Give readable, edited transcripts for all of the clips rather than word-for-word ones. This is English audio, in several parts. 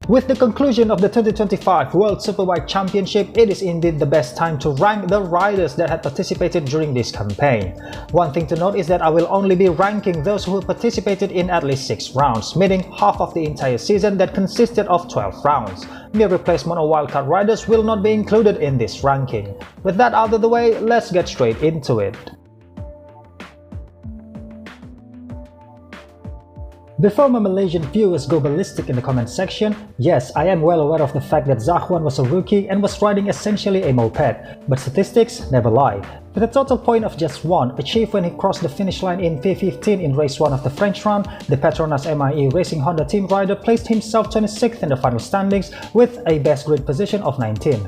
With the conclusion of the 2025 World Superbike Championship, it is indeed the best time to rank the riders that had participated during this campaign. One thing to note is that I will only be ranking those who participated in at least 6 rounds, meaning half of the entire season that consisted of 12 rounds. Mere replacement or wildcard riders will not be included in this ranking. With that out of the way, let's get straight into it. Before my Malaysian viewers go ballistic in the comment section, yes, I am well aware of the fact that Zhahuan was a rookie and was riding essentially a moped, but statistics never lie. With a total point of just 1, achieved when he crossed the finish line in P15 in race 1 of the French round, the Petronas MIE Racing Honda team rider placed himself 26th in the final standings with a best grid position of 19.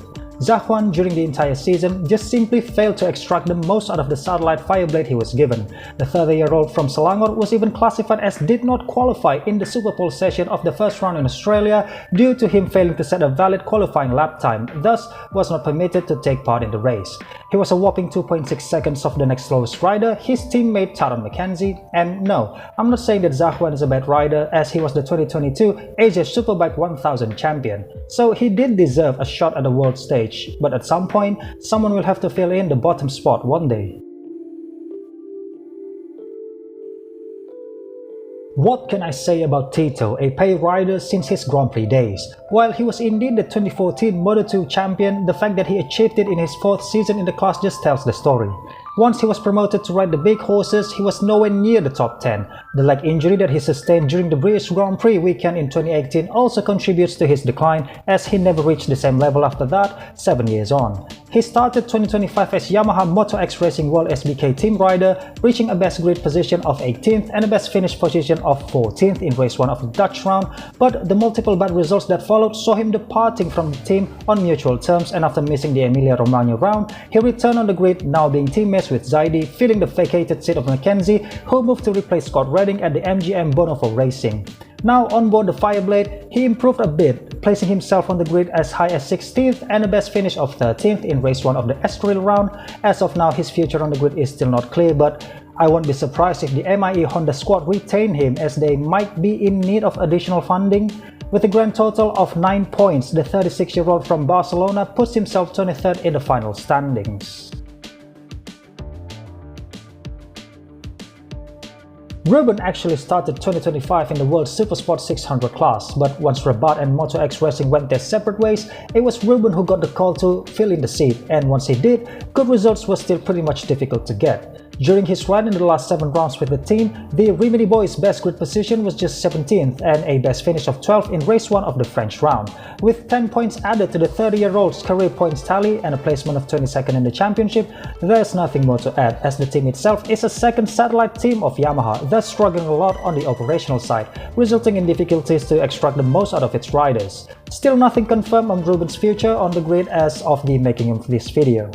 Zhahuan during the entire season just simply failed to extract the most out of the satellite fireblade he was given. The 30-year-old from Selangor was even classified as did not qualify in the Super Pole session of the first round in Australia due to him failing to set a valid qualifying lap time, thus was not permitted to take part in the race. He was a whopping 2.6 seconds off the next slowest rider, his teammate Taron McKenzie, and no, I'm not saying that Zhahuan is a bad rider as he was the 2022 Asia Superbike 1000 champion, so he did deserve a shot at the world stage. But at some point, someone will have to fill in the bottom spot one day. What can I say about Tito, a pay rider since his Grand Prix days? While he was indeed the 2014 Moto2 champion, the fact that he achieved it in his 4th season in the class just tells the story. Once he was promoted to ride the big horses, he was nowhere near the top 10. The leg injury that he sustained during the British Grand Prix weekend in 2018 also contributes to his decline, as he never reached the same level after that 7 years on. He started 2025 as Yamaha Moto X Racing WorldSBK team rider, reaching a best grid position of 18th and a best finish position of 14th in race 1 of the Dutch round, but the multiple bad results that followed saw him departing from the team on mutual terms, and after missing the Emilia-Romagna round, he returned on the grid, now being teammates with Zaidi, filling the vacated seat of McKenzie, who moved to replace Scott Redding at the MGM Bonnefoy Racing. Now on board the Fireblade, he improved a bit, placing himself on the grid as high as 16th and a best finish of 13th in race 1 of the Estoril round. As of now, his future on the grid is still not clear, but I won't be surprised if the MIE Honda squad retain him, as they might be in need of additional funding. With a grand total of 9 points, the 36-year-old from Barcelona puts himself 23rd in the final standings. Ruben actually started 2025 in the World Supersport 600 class, but once Rabat and Moto X Racing went their separate ways, it was Ruben who got the call to fill in the seat, and once he did, good results were still pretty much difficult to get. During his ride in the last 7 rounds with the team, the Rimini boys' best grid position was just 17th and a best finish of 12th in race 1 of the French round. With 10 points added to the 30-year-old's career points tally and a placement of 22nd in the championship, there's nothing more to add, as the team itself is a second satellite team of Yamaha, thus struggling a lot on the operational side, resulting in difficulties to extract the most out of its riders. Still nothing confirmed on Ruben's future on the grid as of the making of this video.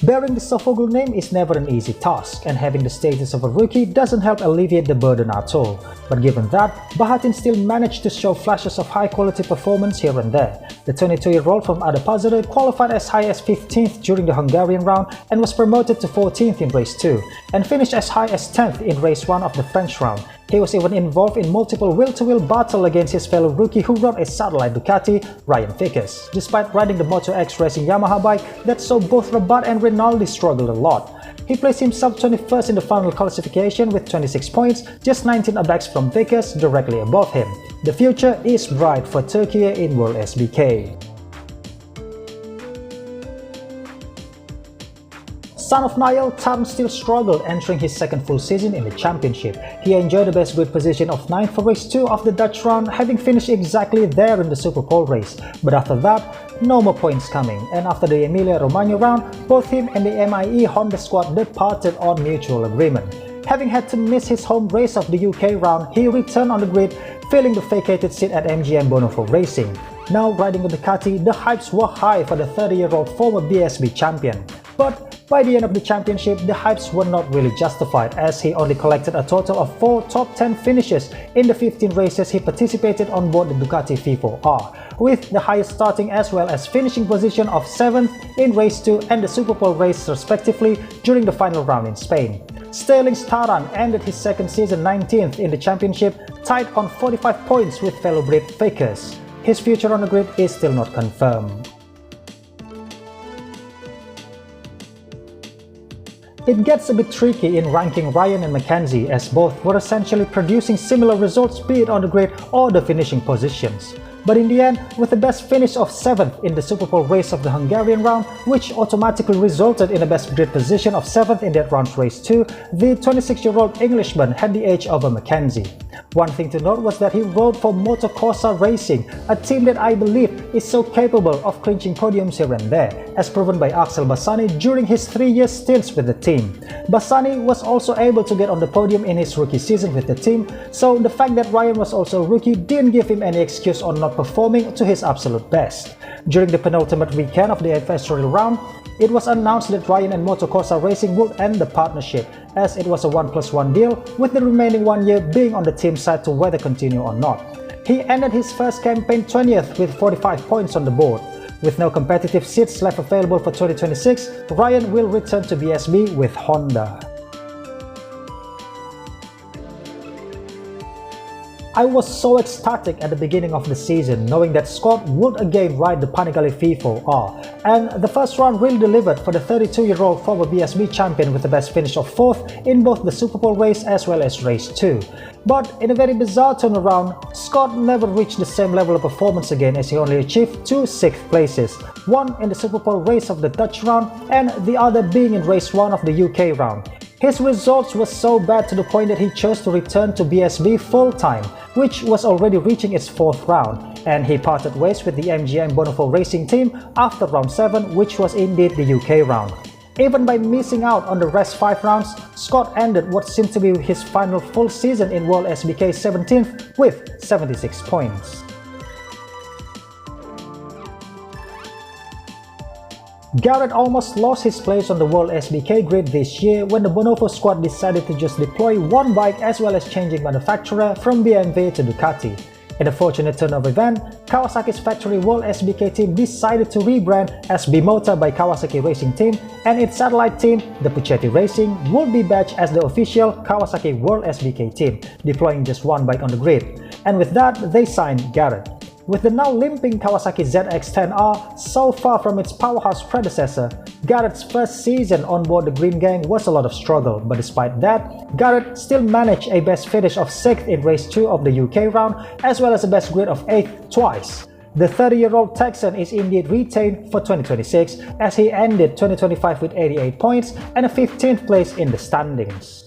Bearing the Sofoglou name is never an easy task, and having the status of a rookie doesn't help alleviate the burden at all. But given that, Bahatin still managed to show flashes of high-quality performance here and there. The 22-year-old from Adapazarı qualified as high as 15th during the Hungarian round and was promoted to 14th in race 2, and finished as high as 10th in race 1 of the French round. He was even involved in multiple wheel-to-wheel battle against his fellow rookie who rode a satellite Ducati, Ryan Vickers, despite riding the Moto X Racing Yamaha bike that saw both Rabat and Rinaldi struggle a lot. He placed himself 21st in the final classification with 26 points, just 19 abreast from Vickers, directly above him. The future is bright for Turkey in WorldSBK. Son of Niall, Taron still struggled entering his second full season in the championship. He enjoyed the best grid position of 9th for race 2 of the Dutch round, having finished exactly there in the Super Pole race. But after that, no more points coming, and after the Emilia-Romagna round, both him and the MIE Honda squad departed on mutual agreement. Having had to miss his home race of the UK round, he returned on the grid, filling the vacated seat at MGM Bonnefoy Racing. Now riding with Ducati, the hypes were high for the 30-year-old former BSB champion. But by the end of the championship, the hypes were not really justified, as he only collected a total of 4 top 10 finishes in the 15 races he participated on board the Ducati V4R, with the highest starting as well as finishing position of 7th in race 2 and the Super Pole race respectively during the final round in Spain. Sterling's Taran ended his second season 19th in the championship, tied on 45 points with fellow Brit Vickers. His future on the grid is still not confirmed. It gets a bit tricky in ranking Ryan and Mackenzie, as both were essentially producing similar results, be it on the grid or the finishing positions. But in the end, with the best finish of 7th in the Superpole race of the Hungarian round, which automatically resulted in a best grid position of 7th in that round's race too, the 26-year-old Englishman had the edge over Mackenzie. One thing to note was that he rode for Motorsport Racing, a team that I believe is so capable of clinching podiums here and there, as proven by Axel Bassani during his 3-year stints with the team. Bassani was also able to get on the podium in his rookie season with the team, so the fact that Ryan was also a rookie didn't give him any excuse on not performing to his absolute best. During the penultimate weekend of the adversarial round, it was announced that Ryan and Motorsport Racing would end the partnership, as it was a 1+1 deal, with the remaining 1 year being on the team's side to whether continue or not. He ended his first campaign 20th with 45 points on the board. With no competitive seats left available for 2026, Ryan will return to BSB with Honda. I was so ecstatic at the beginning of the season, knowing that Scott would again ride the Panigale FIFO R, and the first round really delivered for the 32-year-old former BSB champion with the best finish of 4th in both the Superpole race as well as race 2. But in a very bizarre turnaround, Scott never reached the same level of performance again, as he only achieved 2 6th places, one in the Superpole race of the Dutch round and the other being in race 1 of the UK round. His results were so bad to the point that he chose to return to BSB full-time, which was already reaching its 4th round, and he parted ways with the MGM Bonnefoy Racing team after round 7, which was indeed the UK round. Even by missing out on the rest 5 rounds, Scott ended what seemed to be his final full season in WorldSBK 17th with 76 points. Garrett almost lost his place on the WorldSBK grid this year when the Bonnefoy squad decided to just deploy one bike as well as changing manufacturer from BMW to Ducati. In a fortunate turn of event, Kawasaki's factory WorldSBK team decided to rebrand as Bimota by Kawasaki Racing Team, and its satellite team, the Puchetti Racing, would be badged as the official Kawasaki WorldSBK team, deploying just one bike on the grid. And with that, they signed Garrett. With the now limping Kawasaki ZX-10R so far from its powerhouse predecessor, Garrett's first season on board the Green Gang was a lot of struggle, but despite that, Garrett still managed a best finish of 6th in race 2 of the UK round, as well as a best grid of 8th twice. The 30-year-old Texan is indeed retained for 2026, as he ended 2025 with 88 points and a 15th place in the standings.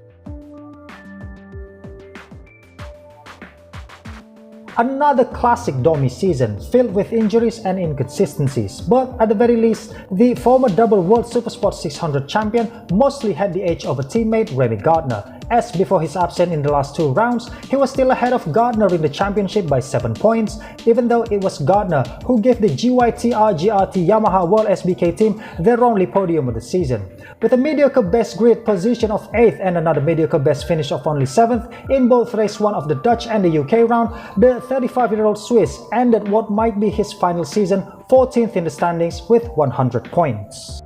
Another classic Domi season, filled with injuries and inconsistencies, but at the very least, the former double World Supersport 600 champion mostly had the edge over teammate Remy Gardner, as before his absence in the last 2 rounds, he was still ahead of Gardner in the championship by 7 points, even though it was Gardner who gave the GYTR GRT Yamaha WorldSBK team their only podium of the season. With a mediocre best grid position of 8th and another mediocre best finish of only 7th in both race 1 of the Dutch and the UK round, the 35-year-old Swiss ended what might be his final season 14th in the standings with 100 points.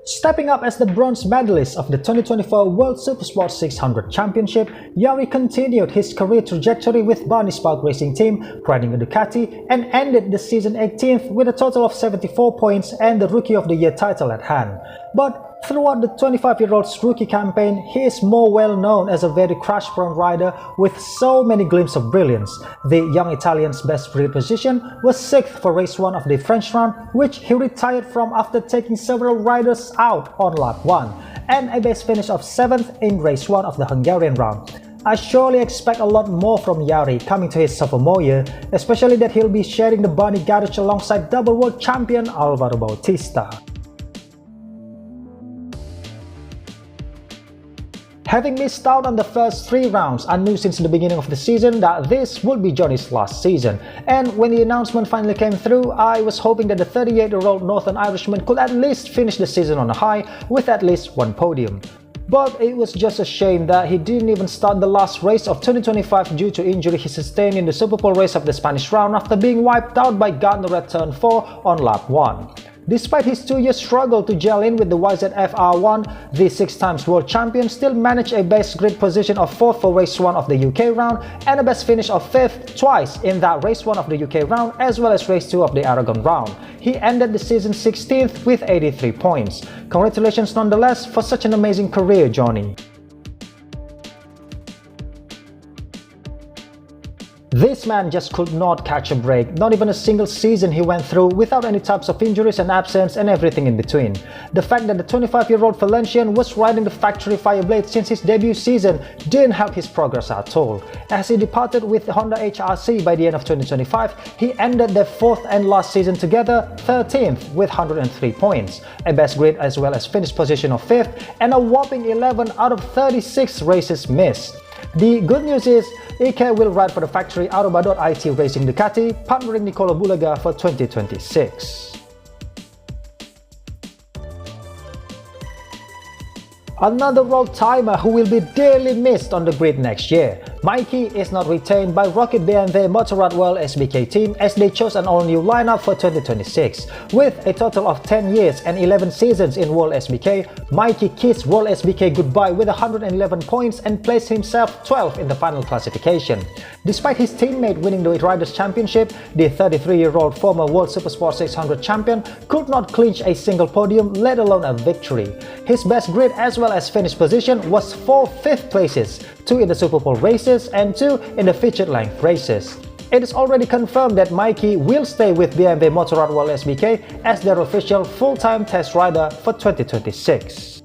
Stepping up as the bronze medalist of the 2024 World Supersport 600 Championship, Jari continued his career trajectory with Barney Spark Racing Team, riding a Ducati, and ended the season 18th with a total of 74 points and the Rookie of the Year title at hand. But throughout the 25-year-old's rookie campaign, he is more well known as a very crash-prone rider with so many glimpses of brilliance. The young Italian's best grid position was 6th for race 1 of the French round, which he retired from after taking several riders out on lap 1, and a best finish of 7th in race 1 of the Hungarian round. I surely expect a lot more from Jari coming to his sophomore year, especially that he'll be sharing the Barney garage alongside double world champion Alvaro Bautista. Having missed out on the first 3 rounds, I knew since the beginning of the season that this would be Johnny's last season, and when the announcement finally came through, I was hoping that the 38-year-old Northern Irishman could at least finish the season on a high with at least 1 podium. But it was just a shame that he didn't even start the last race of 2025 due to injury he sustained in the Superpole race of the Spanish round after being wiped out by Gardner at turn 4 on lap 1. Despite his 2-year struggle to gel in with the YZF R1, the 6-times world champion still managed a best grid position of 4th for race 1 of the UK round and a best finish of 5th twice in that race 1 of the UK round as well as race 2 of the Aragon round. He ended the season 16th with 83 points. Congratulations nonetheless for such an amazing career, Johnny. This man just could not catch a break. Not even a single season he went through without any types of injuries and absence and everything in between. The fact that the 25-year-old Valencian was riding the factory Fireblade since his debut season didn't help his progress at all. As he departed with the Honda HRC by the end of 2025, he ended their 4th and last season together 13th with 103 points, a best grid as well as finish position of 5th, and a whopping 11 out of 36 races missed. The good news is, Ike will ride for the factory Aroba.IT Racing Ducati, partnering Nicola Bulega for 2026. Another road-timer who will be dearly missed on the grid next year. Mikey is not retained by Rocket BMW Motorrad WorldSBK team as they chose an all-new lineup for 2026. With a total of 10 years and 11 seasons in WorldSBK, Mikey kissed WorldSBK goodbye with 111 points and placed himself 12th in the final classification. Despite his teammate winning the Riders' Championship, the 33-year-old former World Supersport 600 champion could not clinch a single podium, let alone a victory. His best grid as well as finish position was 4 5th places, 2 in the Super Bowl races and 2 in the featured length races. It is already confirmed that Mikey will stay with BMW Motorrad WorldSBK as their official full-time test rider for 2026.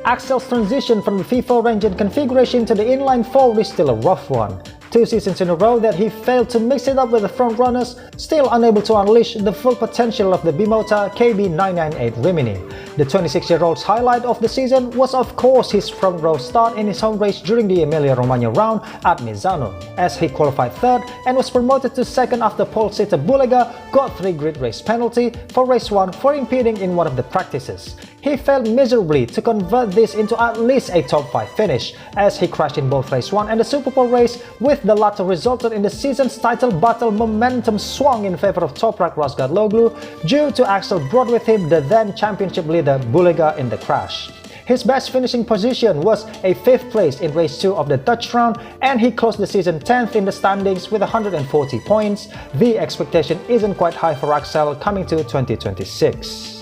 Axel's transition from the V4 engine configuration to the inline 4 is still a rough one. 2 seasons in a row that he failed to mix it up with the front runners, still unable to unleash the full potential of the Bimota KB998 Rimini. The 26-year-old's highlight of the season was of course his front row start in his home race during the Emilia-Romagna round at Misano, as he qualified 3rd and was promoted to 2nd after pole sitter Bulega got 3 grid race penalty for race 1 for impeding in one of the practices. He failed miserably to convert this into at least a top 5 finish, as he crashed in both race 1 and the Super Bowl race, with the latter resulted in the season's title battle momentum swung in favor of Toprak Razgatlıoğlu due to Axel brought with him the then championship leader Bulega in the crash. His best finishing position was a 5th place in race 2 of the Dutch round, and he closed the season 10th in the standings with 140 points. The expectation isn't quite high for Axel coming to 2026.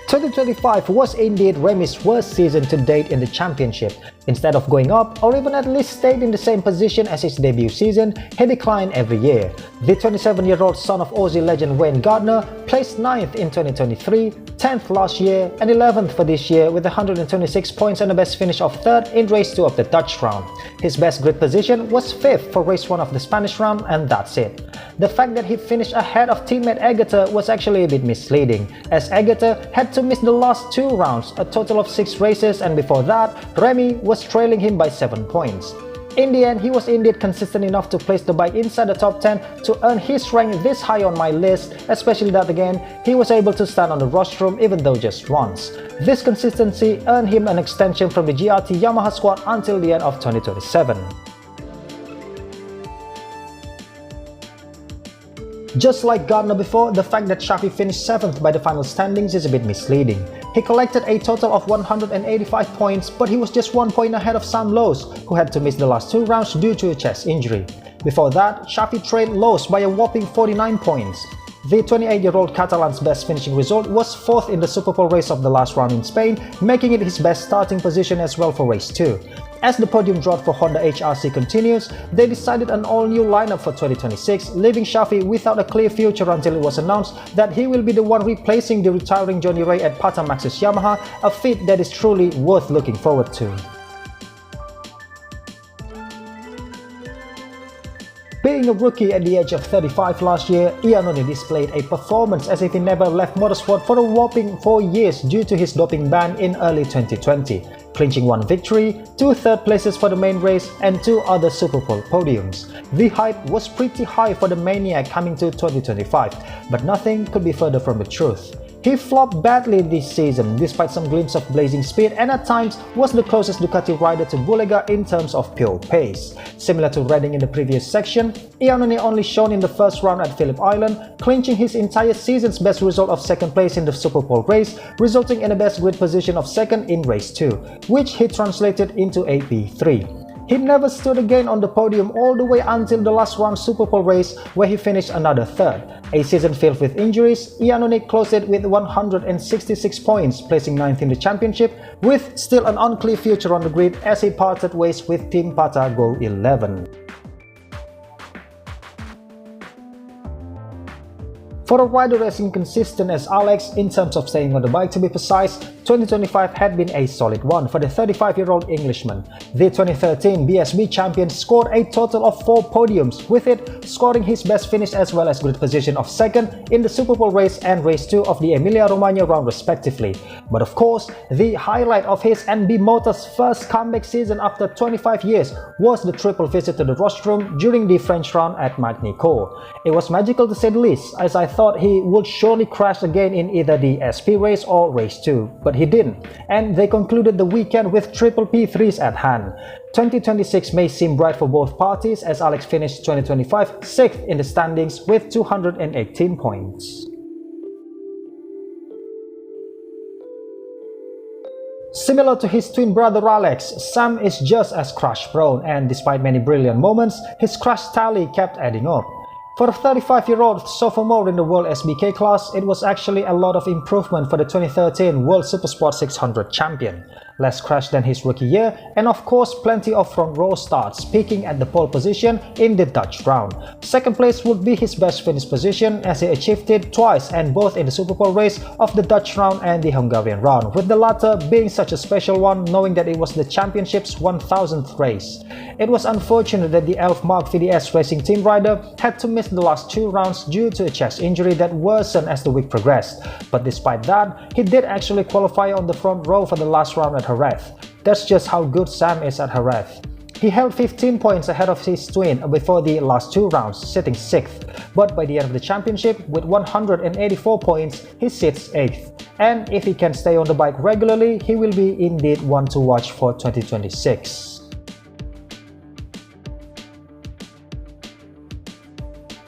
2025 was indeed Remy's worst season to date in the championship. Instead of going up or even at least stayed in the same position as his debut season, he declined every year. The 27-year-old son of Aussie legend Wayne Gardner placed 9th in 2023, 10th last year and 11th for this year with 126 points and a best finish of 3rd in race 2 of the Dutch round. His best grid position was 5th for race 1 of the Spanish round, and that's it. The fact that he finished ahead of teammate Egerter was actually a bit misleading, as Egerter had to miss the last 2 rounds, a total of 6 races, and before that, Remy was trailing him by 7 points. In the end, he was indeed consistent enough to place the bike inside the top 10 to earn his rank this high on my list, especially that again, he was able to stand on the rostrum even though just once. This consistency earned him an extension from the GRT Yamaha squad until the end of 2027. Just like Gardner before, the fact that Shafi finished 7th by the final standings is a bit misleading. He collected a total of 185 points, but he was just 1 point ahead of Sam Lowe's, who had to miss the last 2 rounds due to a chest injury. Before that, Shafi trailed Lowe's by a whopping 49 points. The 28-year-old Catalan's best finishing result was 4th in the Super Bowl race of the last round in Spain, making it his best starting position as well for race 2. As the podium drought for Honda HRC continues, they decided an all-new lineup for 2026, leaving Shafi without a clear future until it was announced that he will be the one replacing the retiring Johnny Ray at Patamax's Yamaha, a feat that is truly worth looking forward to. Being a rookie at the age of 35 last year, Iannone displayed a performance as if he never left motorsport for a whopping 4 years due to his doping ban in early 2020, clinching 1 victory, 2 third places for the main race, and 2 other Super Bowl podiums. The hype was pretty high for the maniac coming to 2025, but nothing could be further from the truth. He flopped badly this season, despite some glimpse of blazing speed, and at times was the closest Ducati rider to Bulega in terms of pure pace. Similar to Redding in the previous section, Iannone only shone in the first round at Phillip Island, clinching his entire season's best result of second place in the Superpole race, resulting in a best grid position of second in race 2, which he translated into a P3. He never stood again on the podium all the way until the last round Superpole race, where he finished another third. A season filled with injuries, Iannone closed it with 166 points, placing 9th in the championship, with still an unclear future on the grid as he parted ways with Team Pata Go 11. For a rider as inconsistent as Alex, in terms of staying on the bike to be precise, 2025 had been a solid one for the 35-year-old Englishman. The 2013 BSB champion scored a total of 4 podiums, with it scoring his best finish as well as grid position of second in the Superpole race and race 2 of the Emilia-Romagna round respectively. But of course, the highlight of his NB Motor's first comeback season after 25 years was the triple visit to the rostrum during the French round at Magny-Cours. It was magical to say the least, as I thought he would surely crash again in either the SP race or race 2, but he didn't, and they concluded the weekend with triple P3s at hand. 2026 may seem bright for both parties as Alex finished 2025 6th in the standings with 218 points. Similar to his twin brother Alex, Sam is just as crash prone, and despite many brilliant moments, his crash tally kept adding up. For a 35-year-old sophomore in the WorldSBK class, it was actually a lot of improvement for the 2013 World Supersport 600 champion. Less crash than his rookie year, and of course plenty of front row starts, peaking at the pole position in the Dutch round. Second place would be his best finish position as he achieved it twice, and both in the Superpole race of the Dutch round and the Hungarian round, with the latter being such a special one knowing that it was the championship's 1000th race. It was unfortunate that the Elf Mark VDS Racing Team rider had to miss the last 2 rounds due to a chest injury that worsened as the week progressed, but despite that, he did actually qualify on the front row for the last round at Jerez. That's just how good Sam is at Jerez. He held 15 points ahead of his twin before the last 2 rounds, sitting 6th, but by the end of the championship, with 184 points, he sits 8th. And if he can stay on the bike regularly, he will be indeed one to watch for 2026.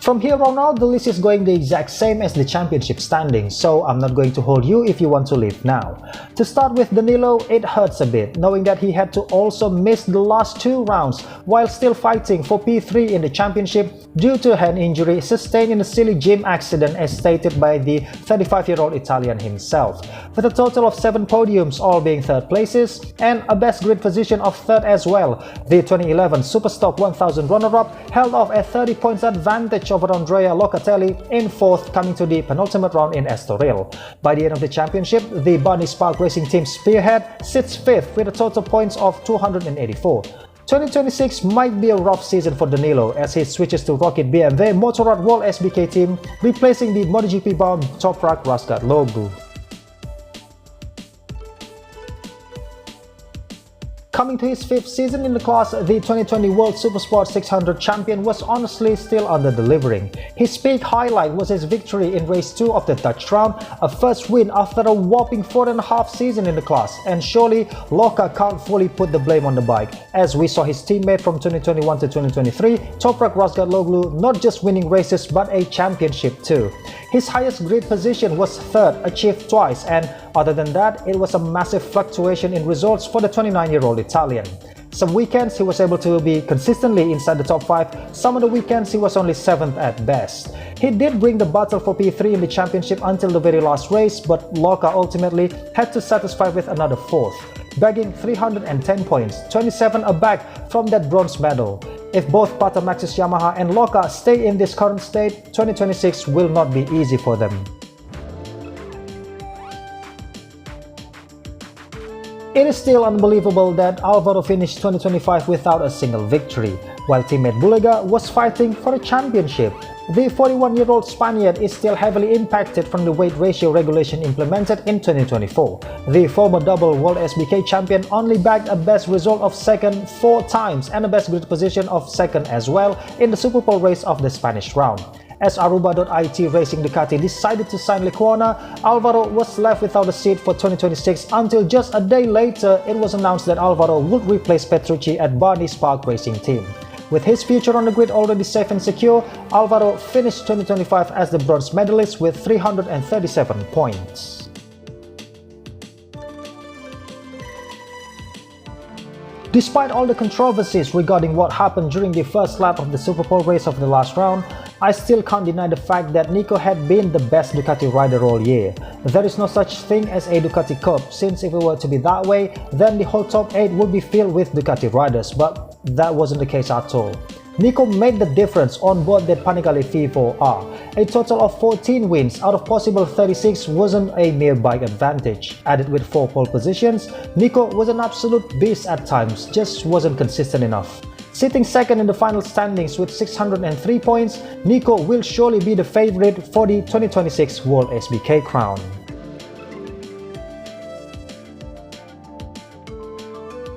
From here on out, the list is going the exact same as the championship standings, so I'm not going to hold you if you want to leave now. To start with Danilo, it hurts a bit, knowing that he had to also miss the last 2 rounds while still fighting for P3 in the championship due to a hand injury sustained in a silly gym accident as stated by the 35-year-old Italian himself. With a total of 7 podiums, all being 3rd places, and a best grid position of 3rd as well, the 2011 Superstock 1000 runner-up held off a 30 points advantage over Andrea Locatelli in 4th, coming to the penultimate round in Estoril. By the end of the championship, the Bunny Spark Racing Team Spearhead sits 5th with a total points of 284. 2026 might be a rough season for Danilo as he switches to Rocket BMW Motorrad WorldSBK team, replacing the MotoGP-bound Toprak Razgatoglu. Coming to his 5th season in the class, the 2020 World Supersport 600 champion was honestly still under-delivering. His peak highlight was his victory in race 2 of the Dutch round, a first win after a whopping 4.5 seasons in the class, and surely Loka can't fully put the blame on the bike, as we saw his teammate from 2021 to 2023, Toprak Razgatoglu, not just winning races but a championship too. His highest grid position was 3rd, achieved twice, and other than that, it was a massive fluctuation in results for the 29-year-old Italian. Some weekends he was able to be consistently inside the top 5, some of the weekends he was only 7th at best. He did bring the battle for P3 in the championship until the very last race, but Loka ultimately had to satisfy with another 4th, bagging 310 points, 27 aback from that bronze medal. If both Pata Maxxis Yamaha and Loka stay in this current state, 2026 will not be easy for them. It is still unbelievable that Alvaro finished 2025 without a single victory, while teammate Bulega was fighting for a championship. The 41-year-old Spaniard is still heavily impacted from the weight ratio regulation implemented in 2024. The former double WorldSBK champion only bagged a best result of 2nd 4 times and a best grid position of 2nd as well in the Superpole race of the Spanish round. As Aruba.it Racing Ducati decided to sign Lecuona, Alvaro was left without a seat for 2026 until just a day later it was announced that Alvaro would replace Petrucci at Barney Spark Racing Team. With his future on the grid already safe and secure, Alvaro finished 2025 as the bronze medalist with 337 points. Despite all the controversies regarding what happened during the first lap of the Superpole race of the last round, I still can't deny the fact that Nico had been the best Ducati rider all year. There is no such thing as a Ducati Cup, since if it were to be that way, then the whole top 8 would be filled with Ducati riders, but that wasn't the case at all. Nico made the difference on board the Panigale V4R. A total of 14 wins out of possible 36 wasn't a mere bike advantage. Added with 4 pole positions, Nico was an absolute beast at times, just wasn't consistent enough. Sitting second in the final standings with 603 points, Nico will surely be the favorite for the 2026 World SBK crown.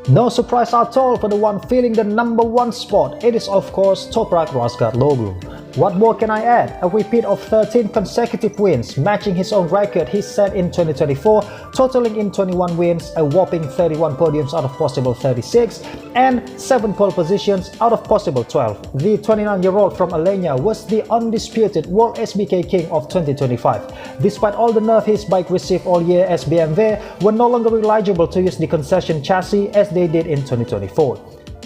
No surprise at all for the one filling the #1 spot, it is of course Toprak Razgatlıoğlu. What more can I add? A repeat of 13 consecutive wins, matching his own record he set in 2024, totaling in 21 wins, a whopping 31 podiums out of possible 36, and 7 pole positions out of possible 12. The 29-year-old from Alanya was the undisputed World SBK King of 2025. Despite all the nerve his bike received all year, as BMW were no longer eligible to use the concession chassis as they did in 2024.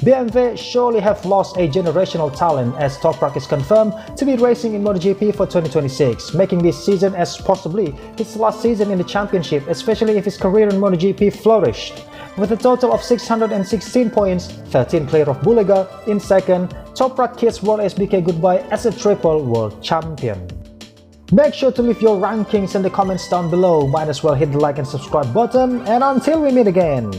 BMW surely have lost a generational talent, as Toprak is confirmed to be racing in MotoGP for 2026, making this season as possibly his last season in the championship, especially if his career in MotoGP flourished. With a total of 616 points, 13 clear of Bulega in second, Toprak kissed World SBK goodbye as a triple world champion. Make sure to leave your rankings in the comments down below, might as well hit the like and subscribe button, and until we meet again!